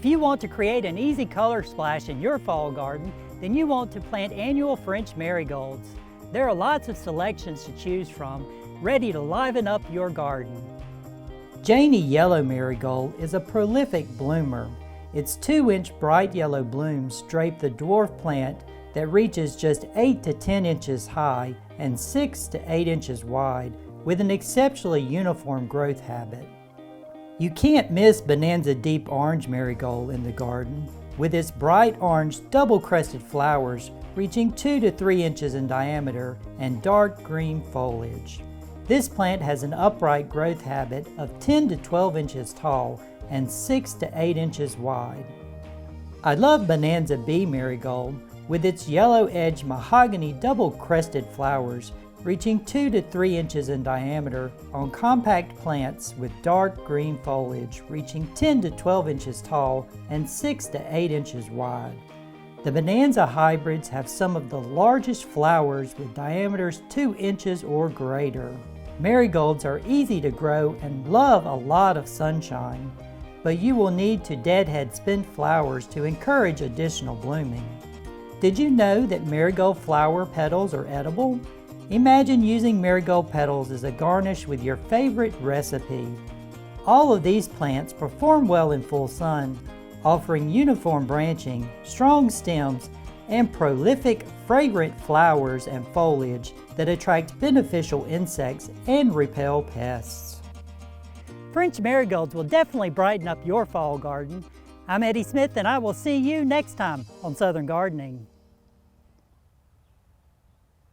If you want to create an easy color splash in your fall garden, then you want to plant annual French marigolds. There are lots of selections to choose from, ready to liven up your garden. Janie Yellow marigold is a prolific bloomer. Its 2-inch bright yellow blooms drape the dwarf plant that reaches just 8 to 10 inches high and 6 to 8 inches wide, with an exceptionally uniform growth habit. You can't miss Bonanza Deep Orange marigold in the garden, with its bright orange double-crested flowers reaching 2 to 3 inches in diameter and dark green foliage. This plant has an upright growth habit of 10 to 12 inches tall and 6 to 8 inches wide. I love Bonanza Bee marigold with its yellow-edged mahogany double-crested flowers reaching 2 to 3 inches in diameter on compact plants with dark green foliage reaching 10 to 12 inches tall and 6 to 8 inches wide. The Bonanza hybrids have some of the largest flowers with diameters 2 inches or greater. Marigolds are easy to grow and love a lot of sunshine, but you will need to deadhead spent flowers to encourage additional blooming. Did you know that marigold flower petals are edible? Imagine using marigold petals as a garnish with your favorite recipe. All of these plants perform well in full sun, offering uniform branching, strong stems, and prolific, fragrant flowers and foliage that attract beneficial insects and repel pests. French marigolds will definitely brighten up your fall garden. I'm Eddie Smith, and I will see you next time on Southern Gardening.